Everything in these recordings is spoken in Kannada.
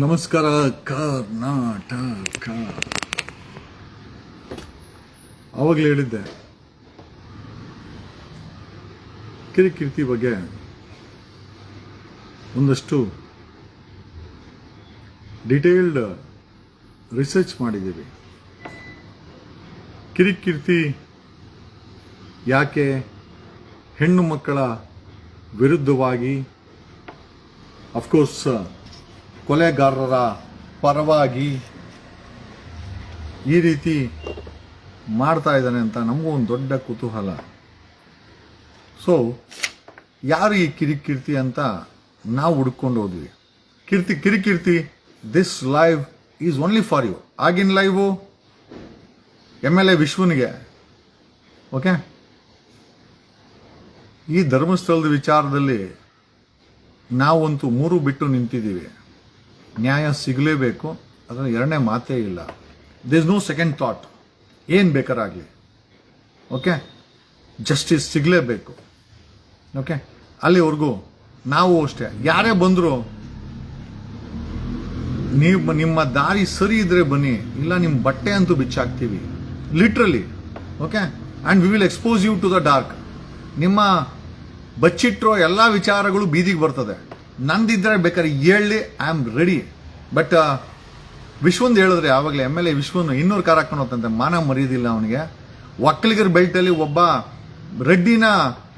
ನಮಸ್ಕಾರ ಕರ್ನಾಟಕ. ಆವಾಗಲೇ ಹೇಳಿದ್ದೆ ಕಿರಿಕಿರ್ತಿ ಬಗ್ಗೆ ಒಂದಷ್ಟು ಡಿಟೇಲ್ಡ್ ರಿಸರ್ಚ್ ಮಾಡಿದ್ದೀವಿ. ಕಿರಿಕಿರ್ತಿ ಯಾಕೆ ಹೆಣ್ಣು ಮಕ್ಕಳ ವಿರುದ್ಧವಾಗಿ, ಅಫ್ಕೋರ್ಸ್ ಕೊಲೆಗಾರರ ಪರವಾಗಿ ಈ ರೀತಿ ಮಾಡ್ತಾ ಇದ್ದಾನೆ ಅಂತ ನಮಗೂ ಒಂದು ದೊಡ್ಡ ಕುತೂಹಲ. ಸೊ ಯಾರು ಈ ಕಿರಿಕಿರ್ತಿ ಅಂತ ನಾವು ಹುಡ್ಕೊಂಡು ಹೋದ್ವಿ. ಕಿರಿಕಿರ್ತಿ this live is only for you. ಆಗಿನ ಲೈವು MLA ವಿಶ್ವನಿಗೆ, ಓಕೆ. ಈ ಧರ್ಮಸ್ಥಳದ ವಿಚಾರದಲ್ಲಿ ನಾವಂತೂ ಮೂರು ಬಿಟ್ಟು ನಿಂತಿದ್ದೀವಿ. ನ್ಯಾಯ ಸಿಗಲೇಬೇಕು, ಅದರ ಎರಡನೇ ಮಾತೇ ಇಲ್ಲ. There is no second thought. ಏನು ಬೇಕಾರಾಗಲಿ, ಓಕೆ, ಜಸ್ಟಿಸ್ ಸಿಗಲೇಬೇಕು, ಓಕೆ. ಅಲ್ಲಿವರೆಗೂ ನಾವು ಅಷ್ಟೇ, ಯಾರೇ ಬಂದರೂ ನಿಮ್ಮ ದಾರಿ ಸರಿ ಇದ್ರೆ ಬನ್ನಿ, ಇಲ್ಲ ನಿಮ್ಮ ಬಟ್ಟೆ ಅಂತೂ ಬಿಚ್ಚಾಕ್ತೀವಿ, literally, okay. And we will expose you to the dark. ನಿಮ್ಮ ಬಚ್ಚಿಟ್ಟಿರೋ ಎಲ್ಲ ವಿಚಾರಗಳು ಬೀದಿಗೆ ಬರ್ತದೆ. ನಂದಿದ್ರೆ ಬೇಕಾದ್ರೆ ಹೇಳಿ, ಐ ಆಮ್ ರೆಡಿ. ಬಟ್ ವಿಶ್ವಂದು ಹೇಳಿದ್ರೆ ಆವಾಗಲೇ MLA ವಿಶ್ವನ್ 200 ಕಾರ್ ಹಾಕೊಂಡು ಹೋಗ್ತಂತೆ. ಮಾನ ಮರ್ಯಾದಿಲ್ಲ ಅವನಿಗೆ. ಒಕ್ಕಲಿಗರ ಬೆಲ್ಟಲ್ಲಿ ಒಬ್ಬ ರೆಡ್ಡಿನ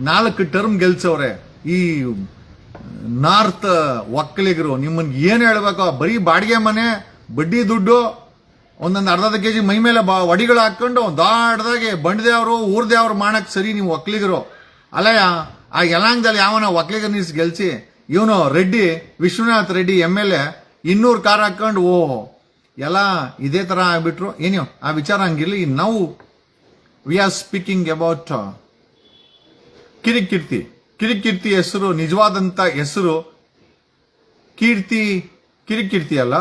4 ಟರ್ಮ್ ಗೆಲ್ಸವ್ರೆ ಈ ನಾರ್ತ್ ಒಕ್ಕಲಿಗರು. ನಿಮ್ಮನ್ಗೆ ಏನು ಹೇಳ್ಬೇಕು, ಬರೀ ಬಾಡಿಗೆ ಮನೆ, ಬಡ್ಡಿ ದುಡ್ಡು, ಒಂದೊಂದು ಅರ್ಧ ಕೆಜಿ ಮೈ ಮೇಲೆ ವಡಿಗಳು ಹಾಕೊಂಡು ದಾಡ್ದಾಗೆ ಬಂಡದೇವ್ರು ಊರ್ದೇವ್ರು ಮಾಡಕ್ ಸರಿ ನೀವು ಒಕ್ಕಲಿಗರು. ಅಲ್ಲಯ್ಯ, ಆ ಯಲಾಂಗದಲ್ಲಿ ಯಾವನ ಒಕ್ಕಲಿಗರ ನೀಸ್ ಗೆಲ್ಸಿ, ಇವನು ರೆಡ್ಡಿ, ವಿಶ್ವನಾಥ್ ರೆಡ್ಡಿ MLA 200 ಕಾರ್ ಹಾಕೊಂಡು ಎಲ್ಲ ಇದೇ ತರ ಆಗ್ಬಿಟ್ರು. ಏನೋ ಆ ವಿಚಾರ ಹಂಗಿರ್ಲಿ. ನಾವು ವಿ ಆರ್ ಸ್ಪೀಕಿಂಗ್ ಅಬೌಟ್ ಕಿರಿಕಿರ್ತಿ ಹೆಸರು, ನಿಜವಾದಂತ ಹೆಸರು ಕಿರಿಕಿರ್ತಿ ಅಲ್ಲ,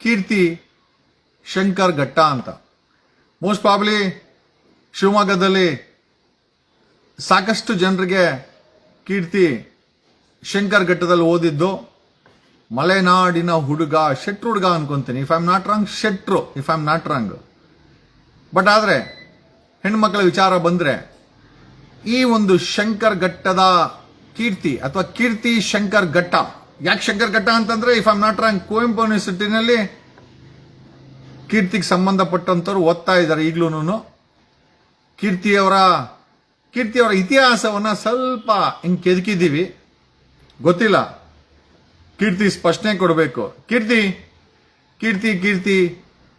ಕೀರ್ತಿ ಶಂಕರ್ ಘಟ್ಟ ಅಂತ. ಮೋಸ್ಟ್ ಪ್ರಾಬ್ಲಿ ಶಿವಮೊಗ್ಗದಲ್ಲಿ ಸಾಕಷ್ಟು ಜನರಿಗೆ ಕೀರ್ತಿ ಶಂಕರ್ ಘಟ್ಟದಲ್ಲಿ ಓದಿದ್ದು. ಮಲೆನಾಡಿನ ಹುಡುಗ, ಶೆಟ್ರು ಹುಡುಗ ಅನ್ಕೊಂತೀನಿ, if I am not wrong, ಶೆಟ್ರು, if I am not wrong. But ಆದರೆ ಹೆಣ್ಮಕ್ಳ ವಿಚಾರ ಬಂದ್ರೆ ಈ ಒಂದು ಶಂಕರ್ ಘಟ್ಟದ ಕೀರ್ತಿ ಅಥವಾ ಕೀರ್ತಿ ಶಂಕರ್ ಘಟ್ಟ, ಯಾಕೆ ಶಂಕರ್ ಘಟ್ಟ ಅಂತಂದ್ರೆ, if I am not wrong, Kuvempu ಯೂನಿವರ್ಸಿಟಿನಲ್ಲಿ ಕೀರ್ತಿಗೆ ಸಂಬಂಧಪಟ್ಟಂತವ್ರು ಓದ್ತಾ ಇದ್ದಾರೆ ಈಗ್ಲೂನು. ಕೀರ್ತಿಯವರ ಇತಿಹಾಸವನ್ನ ಸ್ವಲ್ಪ ಹಿಂಗ್ ಕೆದಕಿದ್ದೀವಿ, ಗೊತ್ತಿಲ್ಲ. ಕೀರ್ತಿ ಸ್ಪಷ್ಟನೆ ಕೊಡಬೇಕು.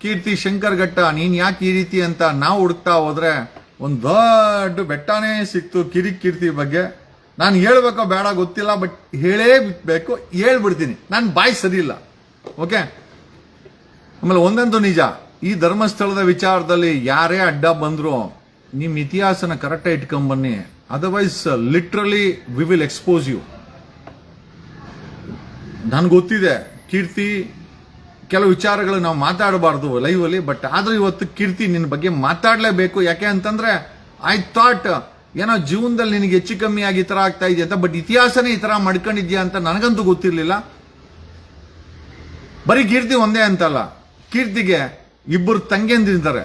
ಕೀರ್ತಿ ಶಂಕರ್ ಘಟ್ಟ, ನೀನ್ ಯಾಕೆ ಈ ರೀತಿ ಅಂತ ನಾವು ಹುಡುಕ್ತಾ ಹೋದ್ರೆ ಒಂದು ದೊಡ್ಡ ಬೆಟ್ಟನೇ ಸಿಕ್ತು ಕಿರಿಕೀರ್ತಿ ಬಗ್ಗೆ. ನಾನು ಹೇಳ್ಬೇಕೋ ಬೇಡ ಗೊತ್ತಿಲ್ಲ, ಬಟ್ ಹೇಳೇ ಬಿಟ್ಬೇಕು, ಹೇಳ್ಬಿಡ್ತೀನಿ. ನಾನು ಬಾಯಿ ಸರಿ ಇಲ್ಲ, ಓಕೆ. ಆಮೇಲೆ ಒಂದಂತೂ ನಿಜ, ಈ ಧರ್ಮಸ್ಥಳದ ವಿಚಾರದಲ್ಲಿ ಯಾರೇ ಅಡ್ಡ ಬಂದ್ರು ನಿಮ್ಮ ಇತಿಹಾಸನ ಕರೆಕ್ಟಾಗಿ ಇಟ್ಕೊಂಡ್ಬನ್ನಿ, otherwise literally we will expose you. ನನ್ಗೆ ಗೊತ್ತಿದೆ ಕೀರ್ತಿ ಕೆಲವು ವಿಚಾರಗಳು ನಾವು ಮಾತಾಡಬಾರ್ದು ಲೈವಲ್ಲಿ, ಬಟ್ ಆದ್ರೂ ಇವತ್ತು ಕೀರ್ತಿ ನಿನ್ನ ಬಗ್ಗೆ ಮಾತಾಡಲೇಬೇಕು. ಯಾಕೆ ಅಂತಂದ್ರೆ ಐ ಥಾಟ್ ಏನೋ ಜೀವನದಲ್ಲಿ ನಿನಗೆ ಹೆಚ್ಚು ಕಮ್ಮಿ ಆಗಿ ಈ ತರ ಆಗ್ತಾ ಇದೆಯಾ ಅಂತ, ಬಟ್ ಇತಿಹಾಸನೇ ಈ ತರ ಮಾಡ್ಕೊಂಡಿದ್ಯಾ ಅಂತ ನನಗಂತೂ ಗೊತ್ತಿರಲಿಲ್ಲ. ಬರೀ ಕೀರ್ತಿ ಒಂದೇ ಅಂತಲ್ಲ, ಕೀರ್ತಿಗೆ 2 ತಂಗಿಯಂದಿದ್ದಾರೆ.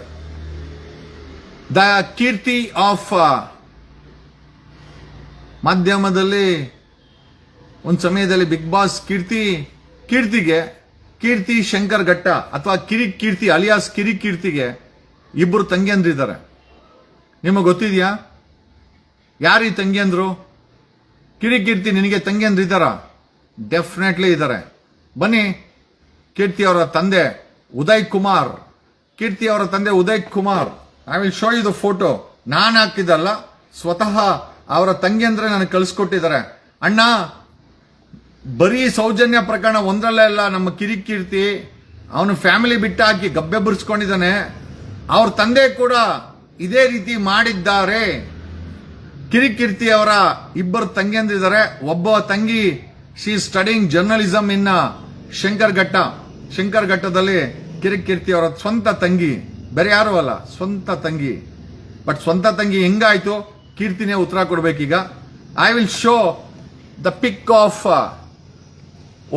ದ ಕೀರ್ತಿ ಆಫ್ ಮಾಧ್ಯಮದಲ್ಲಿ ಒಂದು ಸಮಯದಲ್ಲಿ ಬಿಗ್ ಬಾಸ್ ಕೀರ್ತಿಗೆ ಕೀರ್ತಿ ಶಂಕರ್ ಘಟ್ಟ ಅಥವಾ ಕಿರಿಕೀರ್ತಿ ಅಲಿಯಾಸ್ ಕಿರಿಕೀರ್ತಿಗೆ 2 ತಂಗಿಯಂದ್ರಿದ್ದಾರೆ. ನಿಮಗೆ ಗೊತ್ತಿದ್ಯಾ ಯಾರು ಈ ತಂಗಿಯಂದ್ರು? ಕಿರಿಕೀರ್ತಿ ನಿನಗೆ ತಂಗಿಯಂದ್ರಿದ್ದಾರ? ಡೆಫಿನೆಟ್ಲಿ ಇದ್ದಾರೆ. ಬನ್ನಿ, ಕೀರ್ತಿ ಅವರ ತಂದೆ ಉದಯ್ ಕುಮಾರ್, ಕೀರ್ತಿ ಅವರ ತಂದೆ Uday Kumar, I will show you the photo. ನಾನು ಹಾಕಿದಲ್ಲ, ಸ್ವತಃ ಅವರ ತಂಗಿಯಂದ್ರೆ ನನಗೆ ಕಳಿಸ್ಕೊಟ್ಟಿದ್ದಾರೆ. ಅಣ್ಣ, ಬರೀ ಸೌಜನ್ಯ ಪ್ರಕರಣ ಒಂದರಲ್ಲೇ ಅಲ್ಲ, ನಮ್ಮ ಕಿರಿಕೀರ್ತಿ ಅವನು ಫ್ಯಾಮಿಲಿ ಬಿಟ್ಟು ಹಾಕಿ ಗಬ್ಬೆ ಬುರ್ಸ್ಕೊಂಡಿದ್ದಾನೆ. ಅವ್ರ ತಂದೆ ಕೂಡ ಇದೇ ರೀತಿ ಮಾಡಿದ್ದಾರೆ. ಕಿರಿಕೀರ್ತಿ ಅವರ 2 ತಂಗಿಯಂದಿದ್ದಾರೆ. ಒಬ್ಬ ತಂಗಿ ಶಿ ಸ್ಟಡಿಂಗ್ ಜರ್ನಲಿಸಮ್ ಇನ್ ಶಂಕರ್ ಘಟ್ಟದಲ್ಲಿ ಕಿರಿಕೀರ್ತಿ ಅವರ ಸ್ವಂತ ತಂಗಿ, ಬೇರೆ ಯಾರು ಅಲ್ಲ, ಸ್ವಂತ ತಂಗಿ. ಬಟ್ ಸ್ವಂತ ತಂಗಿ ಹೆಂಗಾಯ್ತು, ಕೀರ್ತಿನೇ ಉತ್ತರ ಕೊಡ್ಬೇಕೀಗ. I will show the pic of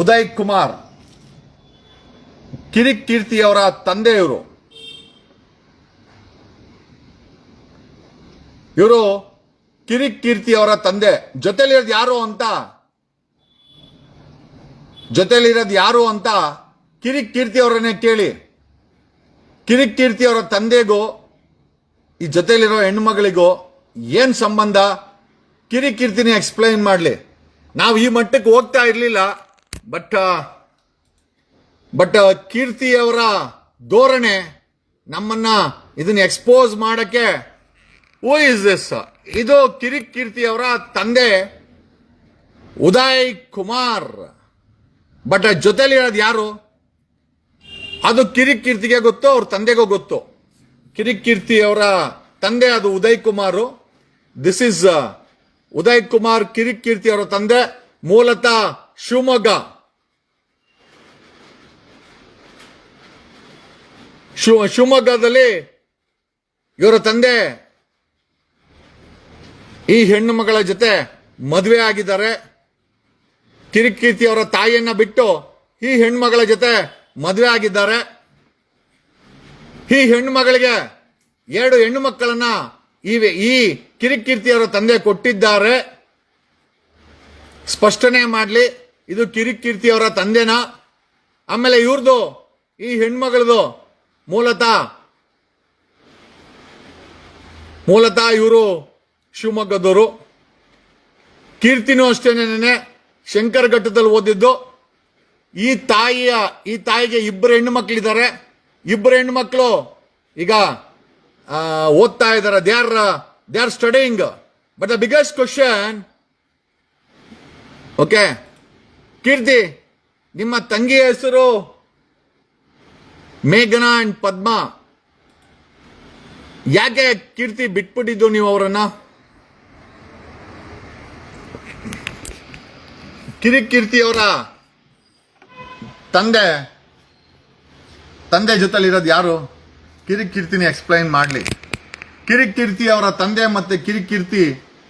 Uday Kumar. Kirik Keerthi ಅವರ ತಂದೆ ಇವರು ಕಿರಿಕ್ ಕೀರ್ತಿ ಅವರ ತಂದೆ. ಜೊತೆಲಿರೋದು ಯಾರು ಅಂತ ಕಿರಿಕ್ ಕೀರ್ತಿ ಅವರನ್ನೇ ಕೇಳಿ. ಕಿರಿಕ್ ಕೀರ್ತಿ ಅವರ ತಂದೆಗೂ ಈ ಜೊತೆಲಿರೋ ಹೆಣ್ಮಗಳಿಗೂ ಏನ್ ಸಂಬಂಧ, ಕಿರಿಕ್ ಕೀರ್ತಿನಿ ಎಕ್ಸ್ಪ್ಲೈನ್ ಮಾಡಲಿ. ನಾವು ಈ ಮಟ್ಟಕ್ಕೆ ಹೋಗ್ತಾ ಇರಲಿಲ್ಲ, ಬಟ್ ಕೀರ್ತಿಯವರ ಧೋರಣೆ ನಮ್ಮನ್ನ ಇದನ್ನ ಎಕ್ಸ್ಪೋಸ್ ಮಾಡಕ್ಕೆ. Who is this? ಇದು ಕಿರಿಕ್ ಕೀರ್ತಿಯವರ ತಂದೆ ಉದಯ್ ಕುಮಾರ್. ಬಟ್ ಜೊತೆಲಿರೋದು ಯಾರು ಅದು ಕಿರಿಕ್ ಕೀರ್ತಿಗೆ ಗೊತ್ತು, ಅವ್ರ ತಂದೆಗೂ ಗೊತ್ತು. ಕಿರಿಕ್ ಕೀರ್ತಿ ಅವರ ತಂದೆ ಅದು ಉದಯ್ ಕುಮಾರ್. ದಿಸ್ ಇಸ್ ಉದಯ್ ಕುಮಾರ್, ಕಿರಿಕ್ ಕೀರ್ತಿ ಅವರ ತಂದೆ, ಮೂಲತಃ ಶಿವಮೊಗ್ಗದಲ್ಲಿ ಇವರ ತಂದೆ ಈ ಹೆಣ್ಣು ಮಗಳ ಜೊತೆ ಮದುವೆ ಆಗಿದ್ದಾರೆ. ಕಿರಿಕ್ ಕೀರ್ತಿ ಅವರ ತಾಯಿಯನ್ನ ಬಿಟ್ಟು ಈ ಹೆಣ್ಮಗಳ ಜೊತೆ ಮದುವೆ ಆಗಿದ್ದಾರೆ. ಈ ಹೆಣ್ಣು ಮಗಳಿಗೆ 2 ಹೆಣ್ಣು ಮಕ್ಕಳನ್ನ ಈ ಕಿರಿಕ್ ಕೀರ್ತಿ ಅವರ ತಂದೆ ಕೊಟ್ಟಿದ್ದಾರೆ. ಸ್ಪಷ್ಟನೆ ಮಾಡಲಿ, ಇದು ಕಿರಿಕ್ ಕೀರ್ತಿ ಅವರ ತಂದೆನಾ? ಆಮೇಲೆ ಇವ್ರದ್ದು ಈ ಹೆಣ್ಮಗಳದು ಮೂಲತಃ ಇವರು ಶಿವಮೊಗ್ಗದವರು. ಕೀರ್ತಿನೂ ಅಷ್ಟೇನೆ ಶಂಕರಘಟ್ಟದಲ್ಲಿ ಓದಿದ್ದು. ಈ ತಾಯಿಗೆ 2 ಹೆಣ್ಣು ಮಕ್ಕಳಿದ್ದಾರೆ. 2 ಹೆಣ್ಣು ಮಕ್ಕಳು ಈಗ ಓದ್ತಾ ಇದ್ದಾರೆ. They are studying. But the biggest question, okay, Keerthi, ನಿಮ್ಮ ತಂಗಿಯ ಹೆಸರು ಮೇಘನಾ ಅಂಡ್ ಪದ್ಮಾ. ಯಾಕೆ ಕೀರ್ತಿ ಬಿಟ್ಬಿಟ್ಟಿದ್ದು ನೀವು ಅವರನ್ನ? ಕಿರಿಕ್ ಕೀರ್ತಿ ಅವರ ತಂದೆ ಜೊತೆಲಿರೋದು ಯಾರು? ಕಿರಿಕ್ ಕೀರ್ತಿನಿ ಎಕ್ಸ್ಪ್ಲೈನ್ ಮಾಡಲಿ. ಕಿರಿಕ್ ಕೀರ್ತಿ ಅವರ ತಂದೆ ಮತ್ತೆ ಕಿರಿಕ್ ಕೀರ್ತಿ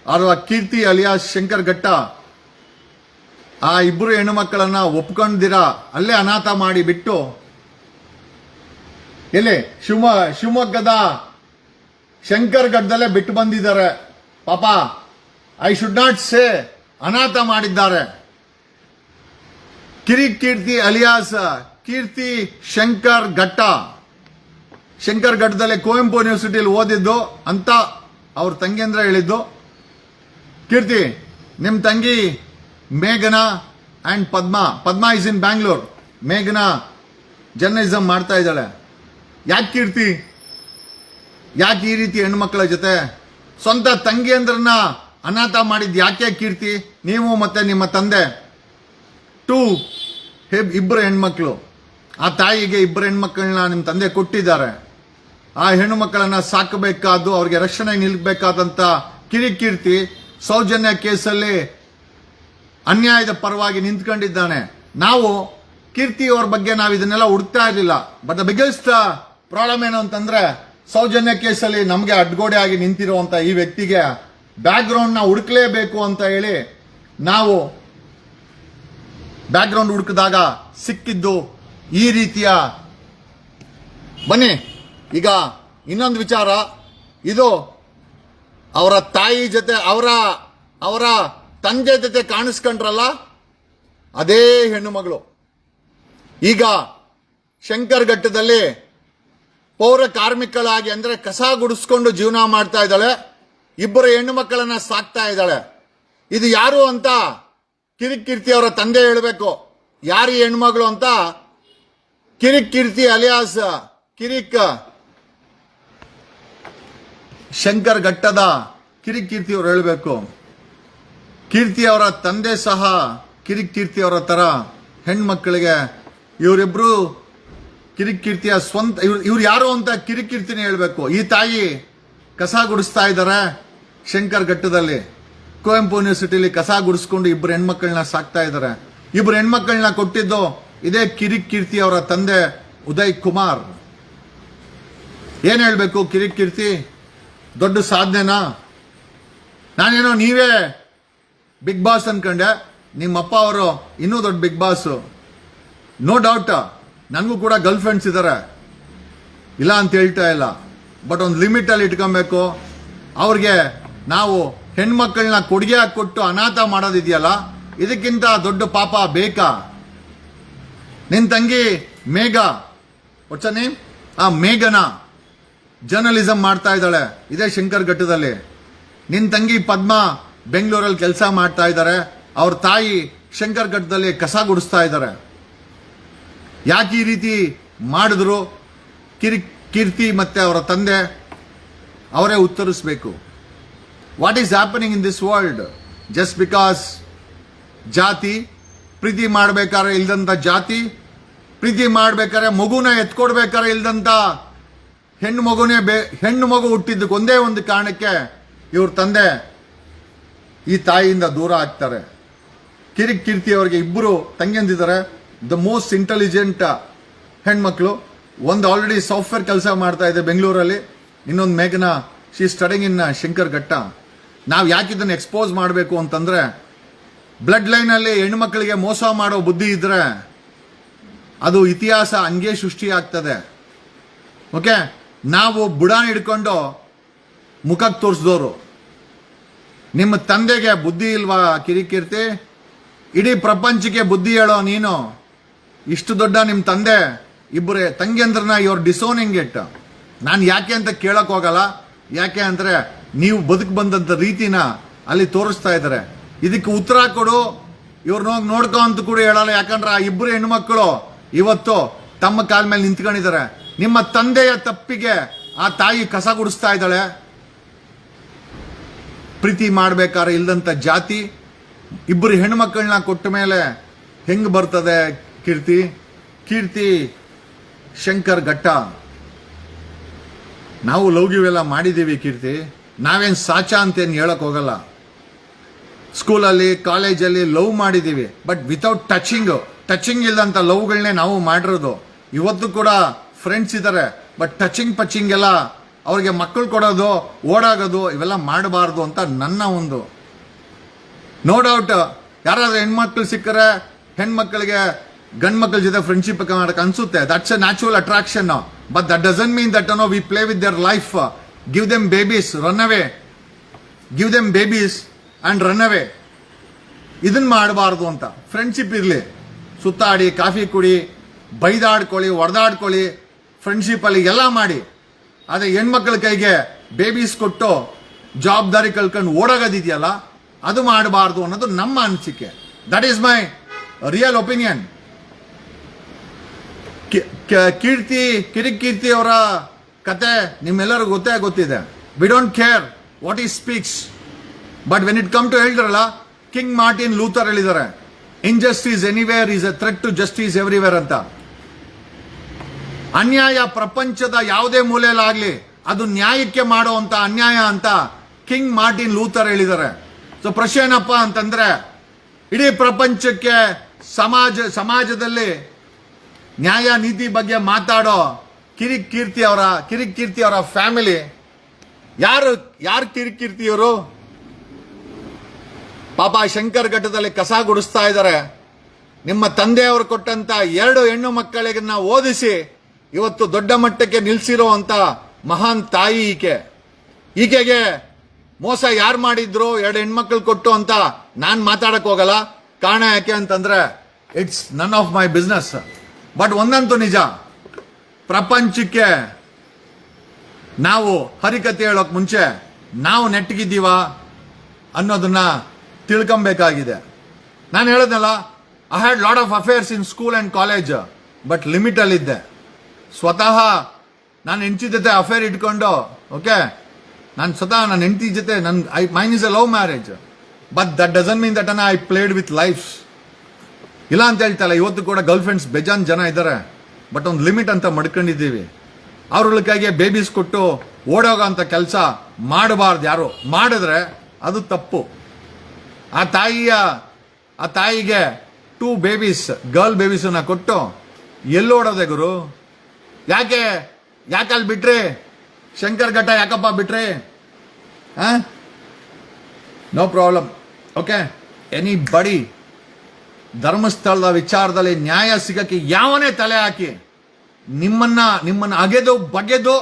ಅವರ ಕೀರ್ತಿ ಅಲಿಯಾಸ್ ಶಂಕರ್ ಘಟ್ಟ ಆ 2 ಹೆಣ್ಣು ಮಕ್ಕಳನ್ನ ಒಪ್ಕೊಂಡಿರ ಅಲ್ಲೇ ಅನಾಥ ಮಾಡಿ ಬಿಟ್ಟು ಎಲ್ಲಿ ಶಿವಮೊಗ್ಗದ ಶಂಕರ್ ಘಟ್ಟದಲ್ಲೇ ಬಿಟ್ಟು ಬಂದಿದ್ದಾರೆ. ಪಾಪ, ಐ ಶುಡ್ ನಾಟ್ ಸೇ ಅನಾಥ ಮಾಡಿದ್ದಾರೆ. ಕಿರಿಕ್ ಕೀರ್ತಿ ಅಲಿಯಾಸ್ ಕೀರ್ತಿ ಶಂಕರ್ ಘಟ್ಟದಲ್ಲಿ ಕುವೆಂಪು ಯೂನಿವರ್ಸಿಟಿಯಲ್ಲಿ ಓದಿದ್ದು ಅಂತ ಅವ್ರ ತಂಗಿಯಂದ್ರ ಹೇಳಿದ್ದು. ಕೀರ್ತಿ, ನಿಮ್ ತಂಗಿ ಮೇಘನಾ and Padma is in Bangalore. ಮೇಘನಾ ಜರ್ನಲಿಸಂ ಮಾಡ್ತಾ ಇದ್ದಾಳೆ. ಯಾಕೆ ಕೀರ್ತಿ, ಯಾಕೆ ಈ ರೀತಿ ಹೆಣ್ಮಕ್ಳ ಜೊತೆ ಸ್ವಂತ ತಂಗಿಯಂದ್ರನ್ನ ಅನಾಥ ಮಾಡಿದ್ ಯಾಕೆ ಕೀರ್ತಿ? ನೀವು ಮತ್ತೆ ನಿಮ್ಮ ತಂದೆ 2 ಹೆಣ್ಮಕ್ಳು. ಆ ತಾಯಿಗೆ 2 ಹೆಣ್ಮಕ್ಳನ್ನ ನಿಮ್ಮ ತಂದೆ ಕೊಟ್ಟಿದ್ದಾರೆ. ಆ ಹೆಣ್ಣು ಮಕ್ಕಳನ್ನ ಸಾಕಬೇಕಾದ್ದು, ಅವ್ರಿಗೆ ರಕ್ಷಣೆ ನಿಲ್ಬೇಕಾದಂತ ಕಿರಿಕ್ ಕೀರ್ತಿ ಸೌಜನ್ಯ ಕೇಸಲ್ಲಿ ಅನ್ಯಾಯದ ಪರವಾಗಿ ನಿಂತ್ಕೊಂಡಿದ್ದಾನೆ. ನಾವು ಕೀರ್ತಿ ಅವ್ರ ಬಗ್ಗೆ ನಾವು ಇದನ್ನೆಲ್ಲ ಹುಡುಕ್ತಾ ಇರಲಿಲ್ಲ. ಬಟ್ ದ ಬಿಗ್ಗೆಸ್ಟ್ ಪ್ರಾಬ್ಲಮ್ ಏನು ಅಂತಂದ್ರೆ, ಸೌಜನ್ಯ ಕೇಸಲ್ಲಿ ನಮಗೆ ಅಡ್ಗೋಡೆ ಆಗಿ ನಿಂತಿರುವಂತ ಈ ವ್ಯಕ್ತಿಗೆ ಬ್ಯಾಕ್ ಗ್ರೌಂಡ್ ನ ಹುಡುಕ್ಲೇಬೇಕು ಅಂತ ಹೇಳಿ ನಾವು ಬ್ಯಾಕ್ ಗ್ರೌಂಡ್ ಹುಡುಕಿದಾಗ ಸಿಕ್ಕಿದ್ದು ಈ ರೀತಿಯ. ಬನ್ನಿ, ಈಗ ಇನ್ನೊಂದು ವಿಚಾರ. ಇದು ಅವರ ತಾಯಿ ಜೊತೆ ಅವರ ತಂದೆ ಜೊತೆ ಕಾಣಿಸ್ಕೊಂಡ್ರಲ್ಲ, ಅದೇ ಹೆಣ್ಣು ಮಗಳು ಈಗ ಶಂಕರ್ ಘಟ್ಟದಲ್ಲಿ ಪೌರ ಕಾರ್ಮಿಕಳಾಗಿ ಅಂದ್ರೆ ಕಸ ಗುಡಿಸ್ಕೊಂಡು ಜೀವನ ಮಾಡ್ತಾ ಇದ್ದಾಳೆ. 2 ಹೆಣ್ಣು ಮಕ್ಕಳನ್ನ ಸಾಕ್ತಾ ಇದ್ದಾಳೆ. ಇದು ಯಾರು ಅಂತ ಕಿರಿಕ್ ಕೀರ್ತಿ ಅವರ ತಂದೆ ಹೇಳಬೇಕು. ಯಾರು ಈ ಹೆಣ್ಮಗಳು ಅಂತ ಕಿರಿಕ್ ಕೀರ್ತಿ ಅಲಿಯಾಸ್ ಕಿರಿಕ್ ಶಂಕರ್ ಘಟ್ಟದ ಕಿರಿಕ್ ಕೀರ್ತಿ ಅವರು ಹೇಳಬೇಕು. ಕೀರ್ತಿ ಅವರ ತಂದೆ ಸಹ ಕಿರಿಕ್ ಕೀರ್ತಿ ಅವರ ತರ ಹೆಣ್ಮಕ್ಳಿಗೆ ಇವರಿಬ್ರು ಕಿರಿಕ್ ಕೀರ್ತಿಯ ಸ್ವಂತ ಇವ್ರು ಯಾರು ಅಂತ ಕಿರಿಕ್ ಕೀರ್ತಿನೇ ಹೇಳ್ಬೇಕು. ಈ ತಾಯಿ ಕಸ ಗುಡಿಸ್ತಾ ಇದ್ದಾರೆ ಶಂಕರ್ ಘಟ್ಟದಲ್ಲಿ. ಕುವೆಂಪು ಯೂನಿವರ್ಸಿಟಿಲಿ ಕಸ ಗುಡಿಸ್ಕೊಂಡು 2 ಹೆಣ್ಮಕ್ಳನ್ನ ಸಾಕ್ತಾ ಇದ್ದಾರೆ. 2 ಹೆಣ್ಮಕ್ಳನ್ನ ಕೊಟ್ಟಿದ್ದು ಇದೇ ಕಿರಿಕ್ ಕೀರ್ತಿ ಅವರ ತಂದೆ ಉದಯ್ ಕುಮಾರ್. ಏನ್ ಹೇಳ್ಬೇಕು ಕಿರಿಕ್ ಕೀರ್ತಿ? ದೊಡ್ಡ ಸಾಧನೆನಾ? ನಾನೇನೋ ನೀವೇ ಬಿಗ್ ಬಾಸ್ ಅನ್ಕೊಂಡೆ. ನಿಮ್ಮಪ್ಪ ಅವರು ಇನ್ನೂ ದೊಡ್ಡ ಬಿಗ್ ಬಾಸ್. ನೋ ಡೌಟ್ ನನಗೂ ಕೂಡ ಗರ್ಲ್ ಫ್ರೆಂಡ್ಸ್ ಇದ್ದಾರೆ, ಇಲ್ಲ ಅಂತ ಹೇಳ್ತಾ ಇಲ್ಲ. ಬಟ್ ಒಂದು ಲಿಮಿಟಲ್ಲಿ ಇಟ್ಕೊಬೇಕು. ಅವ್ರಿಗೆ ನಾವು ಹೆಣ್ಮಕ್ಳನ್ನ ಕೊಡುಗೆ ಕೊಟ್ಟು ಅನಾಥ ಮಾಡೋದಿದೆಯಲ್ಲ, ಇದಕ್ಕಿಂತ ದೊಡ್ಡ ಪಾಪ ಬೇಕಾ? ನಿನ್ ತಂಗಿ ಮೇಘ, ವಚನೆ ಆ ಮೇಘನ ಜರ್ನಲಿಸಂ ಮಾಡ್ತಾ ಇದ್ದಾಳೆ ಇದೇ ಶಂಕರ್ ಘಟ್ಟದಲ್ಲಿ. ನಿನ್ ತಂಗಿ ಪದ್ಮ ಬೆಂಗಳೂರಲ್ಲಿ ಕೆಲಸ ಮಾಡ್ತಾ ಇದ್ದಾರೆ, ಅವ್ರ ತಾಯಿ ಶಂಕರ್ ಘಟ್ಟದಲ್ಲಿ ಕಸ ಗುಡಿಸ್ತಾ ಇದ್ದಾರೆ. ಯಾಕೆ ಈ ರೀತಿ ಮಾಡಿದ್ರು? ಕೀರ್ತಿ ಮತ್ತೆ ಅವರ ತಂದೆ ಅವರೇ ಉತ್ತರಿಸಬೇಕು. What is happening in this world? Just because ಜಾತಿ, ಪ್ರೀತಿ ಮಾಡ್ಬೇಕಾದ್ರೆ ಇಲ್ದಂತ ಜಾತಿ, ಪ್ರೀತಿ ಮಾಡ್ಬೇಕಾದ್ರೆ ಮಗುನ ಎತ್ಕೊಡ್ಬೇಕಾದ್ರೆ ಇಲ್ದಂತ ಹೆಣ್ಣು ಮಗು ಹುಟ್ಟಿದ್ದಕ್ಕೆ ಒಂದೇ ಒಂದು ಕಾರಣಕ್ಕೆ ಇವ್ರ ತಂದೆ ಈ ತಾಯಿಯಿಂದ ದೂರ ಆಗ್ತಾರೆ. ಕೀರ್ತಿ ಅವರಿಗೆ ಇಬ್ಬರು ತಂಗಿಯಂದಿದ್ದಾರೆ, ದ ಮೋಸ್ಟ್ ಇಂಟೆಲಿಜೆಂಟ್ ಹೆಣ್ಮಕ್ಳು. ಒಂದು ಆಲ್ರೆಡಿ ಸಾಫ್ಟ್ವೇರ್ ಕೆಲಸ ಮಾಡ್ತಾ ಇದೆ ಬೆಂಗಳೂರಲ್ಲಿ, ಇನ್ನೊಂದು ಮೇಘನಾ ಶಿ ಸ್ಟಡಿಂಗ್ ಇನ್ ಶಂಕರ್ ಘಟ್ಟ. ನಾವು ಯಾಕೆ ಇದನ್ನು ಎಕ್ಸ್ಪೋಸ್ ಮಾಡಬೇಕು ಅಂತಂದ್ರೆ, ಬ್ಲಡ್ ಲೈನಲ್ಲಿ ಹೆಣ್ಮಕ್ಳಿಗೆ ಮೋಸ ಮಾಡೋ ಬುದ್ಧಿ ಇದ್ರೆ ಅದು ಇತಿಹಾಸ ಹಂಗೆ ಸೃಷ್ಟಿಯಾಗ್ತದೆ. ಓಕೆ, ನಾವು ಬುಡಾನ್ ಹಿಡ್ಕೊಂಡು ಮುಖಕ್ಕೆ ತೋರಿಸಿದವರು. ನಿಮ್ಮ ತಂದೆಗೆ ಬುದ್ಧಿ ಇಲ್ವಾ ಕೀರ್ತಿ? ಇಡೀ ಪ್ರಪಂಚಕ್ಕೆ ಬುದ್ಧಿ ಹೇಳೋ ನೀನು. ಇಷ್ಟು ದೊಡ್ಡ ನಿಮ್ಮ ತಂದೆ ಇಬ್ಬರೇ ತಂಗಿಯಂದ್ರನ್ನ ಇವ್ರ ಡಿಸೋನಿಂಗ್ ಇಟ್. ನಾನು ಯಾಕೆ ಅಂತ ಕೇಳಕ್ ಹೋಗಲ್ಲ, ಯಾಕೆ ಅಂದ್ರೆ ನೀವು ಬದುಕು ಬಂದಂತ ರೀತಿನ ಅಲ್ಲಿ ತೋರಿಸ್ತಾ ಇದ್ದಾರೆ. ಇದಕ್ಕೆ ಉತ್ತರ ಕೊಡು, ಇವ್ರನ್ನ ಹೋಗಿ ನೋಡ್ಕೊ ಅಂತ ಕೂಡ ಹೇಳಲ್ಲ. ಯಾಕಂದ್ರೆ ಆ ಇಬ್ಬರು ಹೆಣ್ಮಕ್ಳು ಇವತ್ತು ತಮ್ಮ ಕಾಲ ಮೇಲೆ ನಿಂತ್ಕೊಂಡಿದ್ದಾರೆ. ನಿಮ್ಮ ತಂದೆಯ ತಪ್ಪಿಗೆ ಆ ತಾಯಿ ಕಸ ಗುಡಿಸ್ತಾ ಇದ್ದಾಳೆ. ಪ್ರೀತಿ ಮಾಡ್ಬೇಕಾದ್ರೆ ಇಲ್ದಂತ ಜಾತಿ, ಇಬ್ಬರು ಹೆಣ್ಮಕ್ಳನ್ನ ಕೊಟ್ಟ ಮೇಲೆ ಹೆಂಗ್ ಬರ್ತದೆ ಕೀರ್ತಿ ಶಂಕರ್ ಘಟ್ಟ. ನಾವು ಲವ್ಗಿವೆಲ್ಲ ಮಾಡಿದ್ದೀವಿ ಕೀರ್ತಿ, ನಾವೇನ್ ಸಾಚಾ ಅಂತೇನು ಹೇಳಕ್ ಹೋಗಲ್ಲ. ಸ್ಕೂಲಲ್ಲಿ ಕಾಲೇಜಲ್ಲಿ ಲವ್ ಮಾಡಿದ್ದೀವಿ, ಬಟ್ ವಿತೌಟ್ ಟಚಿಂಗ್ ಇಲ್ಲದಂತ ಲವ್ಗಳನ್ನೇ ನಾವು ಮಾಡಿರೋದು. ಇವತ್ತು ಕೂಡ ಫ್ರೆಂಡ್ಸ್ ಇದ್ದಾರೆ, ಬಟ್ ಟಚಿಂಗ್ ಎಲ್ಲ ಅವ್ರಿಗೆ ಮಕ್ಕಳು ಕೊಡೋದು, ಓಡಾಗೋದು ಇವೆಲ್ಲ ಮಾಡಬಾರ್ದು ಅಂತ ನನ್ನ ಒಂದು. ನೋ ಡೌಟ್ ಯಾರಾದ್ರೂ ಹೆಣ್ಮಕ್ಳು ಸಿಕ್ಕರೆ ಹೆಣ್ಮಕ್ಳಿಗೆ ಗಂಡ್ ಮಕ್ಳ ಜೊತೆ ಫ್ರೆಂಡ್ಶಿಪ್ ಮಾಡಕ್ ಅನ್ಸುತ್ತೆ. That's A natural attraction, but that doesn't mean that we play with their life. Give them babies, run away. Give them babies and run away. ಇದನ್ನ ಮಾಡಬಾರ್ದು ಅಂತ. ಫ್ರೆಂಡ್ಶಿಪ್ ಇರಲಿ, ಸುತ್ತಾಡಿ, ಕಾಫಿ ಕುಡಿ, ಬೈದಾಡ್ಕೊಳ್ಳಿ, ಹೊಡೆದಾಡ್ಕೊಳ್ಳಿ, ಫ್ರೆಂಡ್ಶಿಪ್ ಅಲ್ಲಿ ಎಲ್ಲ ಮಾಡಿ. ಆದ್ರೆ ಹೆಣ್ಮಕ್ಳ ಕೈಗೆ ಬೇಬೀಸ್ ಕೊಟ್ಟು ಜವಾಬ್ದಾರಿ ಕಳ್ಕೊಂಡು ಓಡಾಗೋದಿದೆಯಲ್ಲ, ಅದು ಮಾಡಬಾರ್ದು ಅನ್ನೋದು ನಮ್ಮ ಅನಿಸಿಕೆ. That is my real opinion. Keerthi ಅವರ ಕತೆ ನಿಮ್ಮೆಲ್ಲರಿಗೂ ಗೊತ್ತಿದೆ. We don't care what he speaks, but when it come to ಹೇಳಿದ್ರಲ್ಲ, ಕಿಂಗ್ ಮಾರ್ಟಿನ್ ಲೂಥರ್ ಹೇಳಿದ್ದಾರೆ, injustice anywhere is a threat to justice everywhere ಅಂತ. ಅನ್ಯಾಯ ಪ್ರಪಂಚದ ಯಾವುದೇ ಮೂಲೆಯಲ್ಲಾಗ್ಲಿ ಅದು ನ್ಯಾಯಕ್ಕೆ ಮಾಡುವಂತ ಅನ್ಯಾಯ ಅಂತ ಕಿಂಗ್ ಮಾರ್ಟಿನ್ ಲೂಥರ್ ಹೇಳಿದ್ದಾರೆ. ಸೊ ಪ್ರಶ್ನೆ ಏನಪ್ಪ ಅಂತಂದ್ರೆ, ಇಡೀ ಪ್ರಪಂಚಕ್ಕೆ ಸಮಾಜದಲ್ಲಿ ನ್ಯಾಯ ನೀತಿ ಬಗ್ಗೆ ಮಾತಾಡೋ ಕೀರ್ತಿ ಅವರ ಫ್ಯಾಮಿಲಿ ಯಾರು ಕೀರ್ತಿಯವರು? ಪಾಪ ಶಂಕರ್ ಘಟ್ಟದಲ್ಲಿ ಕಸ ಗುಡಿಸ್ತಾ ಇದ್ದಾರೆ. ನಿಮ್ಮ ತಂದೆಯವರು ಕೊಟ್ಟಂತ 2 ಹೆಣ್ಣು ಮಕ್ಕಳಿಗನ್ನ ಓದಿಸಿ ಇವತ್ತು ದೊಡ್ಡ ಮಟ್ಟಕ್ಕೆ ನಿಲ್ಸಿರುವಂತ ಮಹಾನ್ ತಾಯಿ ಈಕೆಗೆ ಮೋಸ ಯಾರು ಮಾಡಿದ್ರು, 2 ಹೆಣ್ಮಕ್ಳು ಕೊಟ್ಟು ಅಂತ ನಾನ್ ಮಾತಾಡಕ್ ಹೋಗಲ್ಲ. ಕಾರಣ ಯಾಕೆ ಅಂತಂದ್ರೆ it's none of my business. But ಒಂದಂತೂ ನಿಜ, ಪ್ರಪಂಚಕ್ಕೆ ನಾವು ಹರಿಕತೆ ಹೇಳೋಕ್ ಮುಂಚೆ ನಾವು ನೆಟ್ಟಗಿದ್ದೀವ ಅನ್ನೋದನ್ನ ತಿಳ್ಕೊಬೇಕಾಗಿದೆ. ನಾನು ಹೇಳೋದಲ್ಲ, I had lot of affairs in school and college, but limit ಅಲ್ಲಿದ್ದೆ. ಸ್ವತಃ ನಾನು ಹೆಂಡತಿ ಜೊತೆ ಅಫೇರ್ ಇಟ್ಕೊಂಡು, ಓಕೆ, ನನ್ನ ಹೆಂಡತಿ ಜೊತೆ main is a love marriage, but that doesn't mean that I played with life. ಇಲ್ಲ ಅಂತ ಹೇಳ್ತಲ್ಲ, ಇವತ್ತು ಕೂಡ ಗರ್ಲ್ ಫ್ರೆಂಡ್ಸ್ ಬೇಜಾನ್ ಜನ ಇದ್ದಾರೆ, ಬಟ್ ಒಂದು ಲಿಮಿಟ್ ಅಂತ ಮಡ್ಕೊಂಡಿದ್ದೀವಿ. ಅವ್ರ ಕೈಗೆ ಬೇಬೀಸ್ ಕೊಟ್ಟು ಓಡೋಗೋ ಅಂತ ಕೆಲಸ ಮಾಡಬಾರ್ದು. ಯಾರು ಮಾಡಿದ್ರೆ ಅದು ತಪ್ಪು. ಆ ತಾಯಿಗೆ 2 ಬೇಬೀಸ್, ಗರ್ಲ್ ಬೇಬೀಸನ್ನ ಕೊಟ್ಟು ಎಲ್ಲೋಡೋದೆ ಗುರು? ಯಾಕೆ ಅಲ್ಲಿ ಬಿಟ್ರಿ? ಶಂಕರ್ ಘಟ್ಟ ಯಾಕಪ್ಪ ಬಿಟ್ರಿ? No problem. ಓಕೆ, ಎನಿ ಬಡಿ ಧರ್ಮಸ್ಥಳದ ವಿಚಾರದಲ್ಲಿ ನ್ಯಾಯ ಸಿಗಕ್ಕೆ ಯಾವನೇ ತಲೆ ಹಾಕಿ ನಿಮ್ಮನ್ನ ಅಗೆದು ಬಗೆದು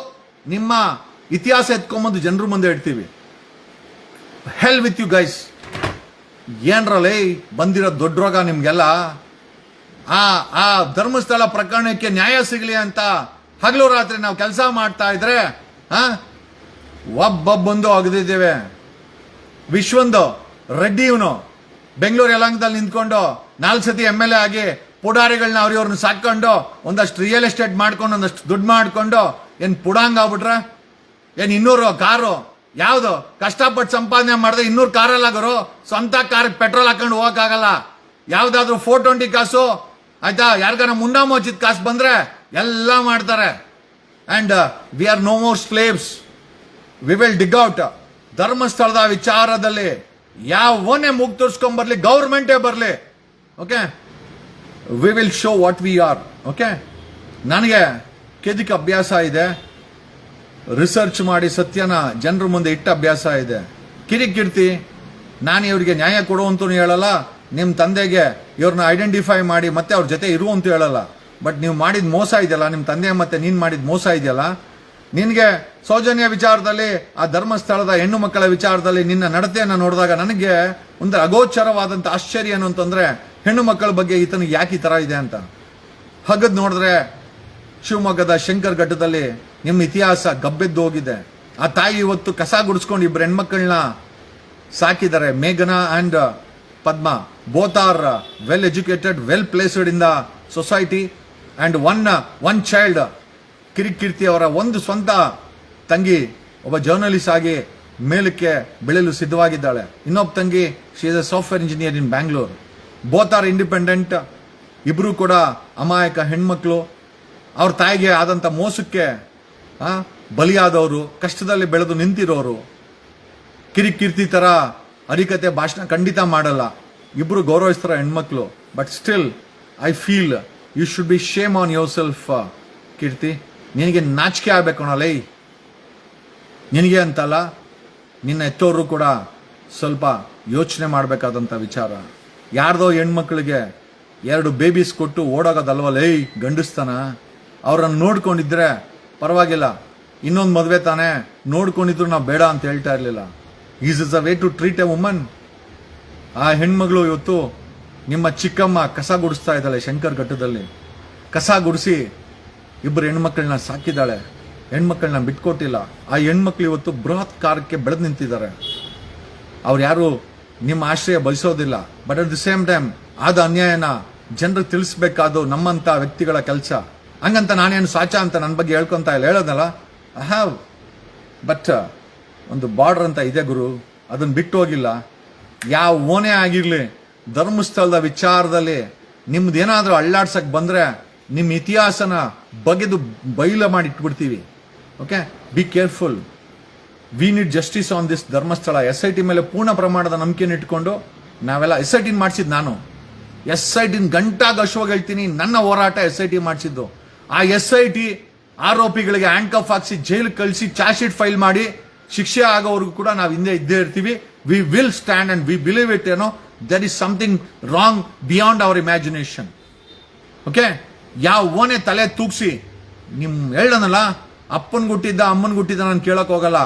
ನಿಮ್ಮ ಇತಿಹಾಸ ಎತ್ಕೊಂಬಂದು ಜನರ ಮುಂದೆ ಇಡ್ತೀವಿ. ಹೆಲ್ ವಿತ್ ಯು ಗೈಸ್. ಏನ್ರಲ್ಲೇ ಬಂದಿರೋ ದೊಡ್ಡ ರೋಗ ನಿಮ್ಗೆಲ್ಲ. ಆ ಧರ್ಮಸ್ಥಳ ಪ್ರಕರಣಕ್ಕೆ ನ್ಯಾಯ ಸಿಗಲಿ ಅಂತ ಹಗಲು ರಾತ್ರಿ ನಾವು ಕೆಲಸ ಮಾಡ್ತಾ ಇದ್ರೆ ಒಬ್ಬೊಬ್ಬಂದು ಅಗದಿದ್ದೇವೆ. ವಿಶ್ವಂದು ರೆಡ್ಡಿ ಇವನು ಬೆಂಗಳೂರು ಯಲಹಂಕದಲ್ಲಿ ನಿಂತ್ಕೊಂಡು 4 ಸತಿ MLA ಆಗಿ ಪುಡಾರಿಗಳನ್ನ ಅವ್ರನ್ನ ಸಾಕೊಂಡು ಒಂದಷ್ಟು ರಿಯಲ್ ಎಸ್ಟೇಟ್ ಮಾಡ್ಕೊಂಡು ಒಂದಷ್ಟು ದುಡ್ಡು ಮಾಡ್ಕೊಂಡು ಏನ್ ಪುಡಾಂಗ್ ಆಗ್ಬಿಟ್ರೆ ಏನ್ 200 ಕಾರು ಯಾವ್ದು ಕಷ್ಟಪಟ್ಟು ಸಂಪಾದನೆ ಮಾಡಿದ್ರೆ 200 ಕಾರಲ್ಲಾಗರು ಸ್ವಂತ ಕಾರ್ ಪೆಟ್ರೋಲ್ ಹಾಕೊಂಡು ಹೋಗಕ್ಕಾಗಲ್ಲ. ಯಾವ್ದಾದ್ರು 420 ಕಾಸು ಆಯ್ತಾ, ಯಾರಿಗಾರ ಮುಂಡ ಮೋಚಿದ ಕಾಸು ಬಂದ್ರೆ ಎಲ್ಲ ಮಾಡ್ತಾರೆ. And we are no more slaves. We will dig out. ಧರ್ಮಸ್ಥಳದ ವಿಚಾರದಲ್ಲಿ ಯಾವನೇ ಮೂಗ್ ತೋರಿಸ್ಕೊಂಡ್ ಗೌರ್ಮೆಂಟೇ ಬರ್ಲಿ, okay, we will show what we are. Okay, ನನಗೆ ಕೆದಿಕ ಅಭ್ಯಾಸ ಇದೆ, ರಿಸರ್ಚ್ ಮಾಡಿ ಸತ್ಯನ ಜನರ ಮುಂದೆ ಇಟ್ಟ ಅಭ್ಯಾಸ ಇದೆ. ಕಿರಿಕಿರ್ತಿ ನಾನು ಇವ್ರಿಗೆ ನ್ಯಾಯ ಕೊಡುವಂತೂ ಹೇಳಲ್ಲ, ನಿಮ್ಮ ತಂದೆಗೆ ಇವ್ರನ್ನ ಐಡೆಂಟಿಫೈ ಮಾಡಿ ಮತ್ತೆ ಅವ್ರ ಜೊತೆ ಇರುವಂತೂ ಹೇಳಲ್ಲ. ಬಟ್ ನೀವು ಮಾಡಿದ ಮೋಸ ಇದೆಯಲ್ಲ, ನಿಮ್ಮ ತಂದೆ ಮತ್ತೆ ನೀನ್ ಮಾಡಿದ ಮೋಸ ಇದೆಯಲ್ಲ, ನಿನ್ಗೆ ಸೌಜನ್ಯ ವಿಚಾರದಲ್ಲಿ ಆ ಧರ್ಮಸ್ಥಳದ ಹೆಣ್ಣು ಮಕ್ಕಳ ವಿಚಾರದಲ್ಲಿ ನಿನ್ನ ನಡತೆಯನ್ನು ನೋಡಿದಾಗ ನನಗೆ ಒಂದು ಅಗೋಚರವಾದಂತ ಆಶ್ಚರ್ಯ ಏನು ಅಂತಂದ್ರೆ, ಹೆಣ್ಣು ಮಕ್ಕಳ ಬಗ್ಗೆ ಈತನಿಗೆ ಯಾಕೆ ಈ ತರ ಇದೆ ಅಂತ. ಹಗದ್ ನೋಡಿದ್ರೆ ಶಿವಮೊಗ್ಗದ ಶಂಕರ್ ಘಟ್ಟದಲ್ಲಿ ನಿಮ್ಮ ಇತಿಹಾಸ ಗಬ್ಬೆದ್ದು ಹೋಗಿದೆ. ಆ ತಾಯಿ ಇವತ್ತು ಕಸ ಗುಡಿಸ್ಕೊಂಡು 2 ಹೆಣ್ಮಕ್ಕಳನ್ನ ಸಾಕಿದ್ದಾರೆ. ಮೇಘನಾ and Padma, both are well educated, well placed in the society. And one child Kirik Keerthi ಅವರ ಒಂದು ಸ್ವಂತ ತಂಗಿ ಒಬ್ಬ ಜರ್ನಲಿಸ್ಟ್ ಆಗಿ ಮೇಲಕ್ಕೆ ಬೆಳೆಯಲು ಸಿದ್ಧವಾಗಿದ್ದಾಳೆ. ಇನ್ನೊಬ್ಬ ತಂಗಿ she is A software engineer in Bangalore. Both are independent. ಇಬ್ರು ಕೂಡ ಅಮಾಯಕ ಹೆಣ್ಮಕ್ಳು. ಅವ್ರ ತಾಯಿಗೆ ಆದಂತ ಮೋಸಕ್ಕೆ ಬಲಿಯಾದವರು, ಕಷ್ಟದಲ್ಲಿ ಬೆಳೆದು ನಿಂತಿರೋರು. ಕಿರಿಕೀರ್ತಿ ತರ ಅರಿಕತೆ ಭಾಷಣ ಖಂಡಿತ ಮಾಡಲ್ಲ. ಇಬ್ರು ಗೌರವಿಸ್ತಾರ ಹೆಣ್ಮಕ್ಳು. But still I feel you should be shame on your self. Keerthi, ನಿನಗೆ ನಾಚಿಕೆ ಆಗ್ಬೇಕು ಲೈ. ನಿನಗೆ ಅಂತಲ್ಲ, ನಿನ್ನ ಎತ್ತೋರು ಕೂಡ ಸ್ವಲ್ಪ ಯೋಚನೆ ಮಾಡಬೇಕಾದಂಥ ವಿಚಾರ. ಯಾರ್ದೋ ಹೆಣ್ಮಕ್ಳಿಗೆ 2 ಬೇಬೀಸ್ ಕೊಟ್ಟು ಓಡೋಗೋದಲ್ವ ಲೈ ಗಂಡಸ್ತಾನ. ಅವ್ರನ್ನ ನೋಡ್ಕೊಂಡಿದ್ರೆ ಪರವಾಗಿಲ್ಲ, ಇನ್ನೊಂದು ಮದುವೆ ತಾನೇ, ನೋಡ್ಕೊಂಡಿದ್ರು ನಾವು ಬೇಡ ಅಂತ ಹೇಳ್ತಾ ಇರಲಿಲ್ಲ. Is is a way to treat a woman. ಆ ಹೆಣ್ಮಗಳು ಇವತ್ತು ನಿಮ್ಮ ಚಿಕ್ಕಮ್ಮ ಕಸ ಗುಡಿಸ್ತಾ ಇದ್ದಾಳೆ ಶಂಕರ್ ಘಟ್ಟದಲ್ಲಿ. ಕಸ ಗುಡಿಸಿ 2 ಹೆಣ್ಮಕ್ಳನ್ನ ಸಾಕಿದ್ದಾಳೆ. ಹೆಣ್ಮಕ್ಳನ್ನ ಬಿಟ್ಕೊಟ್ಟಿಲ್ಲ. ಆ ಹೆಣ್ಮಕ್ಳು ಇವತ್ತು ಬೃಹತ್ ಕಾರ್ಯಕ್ಕೆ ಬೆಳೆದು ನಿಂತಿದ್ದಾರೆ. ಅವ್ರು ಯಾರು ನಿಮ್ಮ ಆಶ್ರಯ ಬಯಸೋದಿಲ್ಲ. But at the same time ಆದ ಅನ್ಯಾಯನ ಜನರಿಗೆ ತಿಳಿಸ್ಬೇಕಾದ್ದು ನಮ್ಮಂತ ವ್ಯಕ್ತಿಗಳ ಕೆಲಸ. ಹಂಗಂತ ನಾನೇನು ಸಾಚ ಅಂತ ನನ್ನ ಬಗ್ಗೆ ಹೇಳ್ಕೊಂತ ಇಲ್ಲ, ಹೇಳೋದಲ್ಲ. ಐ ಹ್ಯಾವ್ ಬಟ್ ಒಂದು ಬಾರ್ಡರ್ ಅಂತ ಇದೆ ಗುರು, ಅದನ್ನ ಬಿಟ್ಟು ಹೋಗಿಲ್ಲ. ಯಾವ ಓನೇ ಆಗಿರ್ಲಿ, ಧರ್ಮಸ್ಥಳದ ವಿಚಾರದಲ್ಲಿ ನಿಮ್ದೇನಾದ್ರೂ ಅಳ್ಳಾಡ್ಸಕ್ ಬಂದ್ರೆ ನಿಮ್ಮ ಇತಿಹಾಸನ ಬಗೆದು ಬೈಲ ಮಾಡಿ ಇಟ್ಬಿಡ್ತೀವಿ. Okay, be careful. We need justice on this Dharmasthala. SIT ಮೇಲೆ ಪೂರ್ಣ ಪ್ರಮಾಣದ ನಂಬಿಕೆಯನ್ನು ಇಟ್ಕೊಂಡು ನಾವೆಲ್ಲ SIT ಮಾಡಿಸಿದ್ ನಾನು. SIT ಗಂಟಾಗಶ್ವಾಗಿ ಹೇಳ್ತೀನಿ, ನನ್ನ ಹೋರಾಟ SIT ಮಾಡಿಸಿದ್ದು. ಆ SIT ಆರೋಪಿಗಳಿಗೆ ಹ್ಯಾಂಡ್ ಕಫ್ ಹಾಕ್ಸಿ ಜೈಲ್ ಕಳಿಸಿ ಚಾರ್ಜ್ ಶೀಟ್ ಫೈಲ್ ಮಾಡಿ ಶಿಕ್ಷೆ ಆಗೋವರೆಗೂ ಕೂಡ ನಾವು ಹಿಂದೆ ಇದ್ದೇ ಇರ್ತೀವಿ. We will stand and we believe it. ಏನೋ there is something wrong beyond our imagination. Okay, ಯಾವ ಓನೆ ತಲೆ ತೂಗ್ಸಿ ನಿಮ್ ಹೇಳನಲ್ಲ, ಅಪ್ಪನ್ ಗುಟ್ಟಿದ್ದ ಅಮ್ಮನ್ ಗುಟ್ಟಿದ್ದ ನಾನು ಕೇಳಕ್ ಹೋಗಲ್ಲ.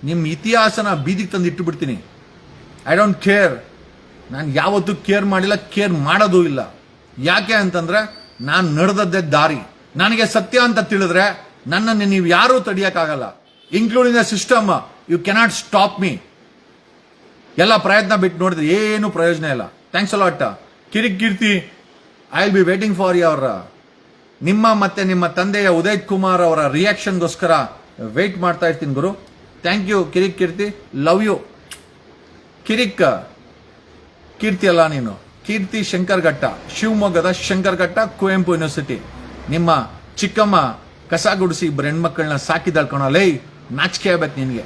ನಿಮ್ಮ ಇತಿಹಾಸನ ಬೀದಿಗೆ ತಂದು ಇಟ್ಟು ಬಿಡ್ತೀನಿ. I don't care. ನಾನು ಯಾವತ್ತೂ ಕೇರ್ ಮಾಡಿಲ್ಲ, ಕೇರ್ ಮಾಡೋದು ಇಲ್ಲ. ಯಾಕೆ ಅಂತಂದ್ರೆ ನಾನು ನಡೆದದ್ದೇ ದಾರಿ. ನನಗೆ ಸತ್ಯ ಅಂತ ತಿಳಿದ್ರೆ ನನ್ನನ್ನು ನೀವು ಯಾರೂ ತಡಿಯಕ್ಕಾಗಲ್ಲ, including the system. You cannot stop me. ಎಲ್ಲ ಪ್ರಯತ್ನ ಬಿಟ್ಟು ನೋಡಿದ್ರೆ ಏನು ಪ್ರಯೋಜನ ಇಲ್ಲ. Thanks a lot Kirik Keerthi. I will be waiting for your ನಿಮ್ಮ ಮತ್ತೆ ನಿಮ್ಮ ತಂದೆಯ ಉದಯ್ ಕುಮಾರ್ ಅವರ ರಿಯಾಕ್ಷನ್ಗೋಸ್ಕರ ವೇಟ್ ಮಾಡ್ತಾ ಇರ್ತೀನಿ ಗುರು. Thank you Kirik Keerthi, love you. Keerthi ಅಲ್ಲ ನೀನು, ಕೀರ್ತಿ ಶಂಕರ್ ಘಟ್ಟ, ಶಿವಮೊಗ್ಗದ ಶಂಕರ್ ಘಟ್ಟ, ಕುವೆಂಪು ಯೂನಿವರ್ಸಿಟಿ. ನಿಮ್ಮ ಚಿಕ್ಕಮ್ಮ ಕಸ ಗುಡಿಸಿ 2 ಹೆಣ್ಮಕ್ಳನ್ನ ಸಾಕಿದಳ್ಕೊಳ ಲೈ, ನಾಚಿಕೆ ಆಗ್ಬೇಕು ನಿನಗೆ.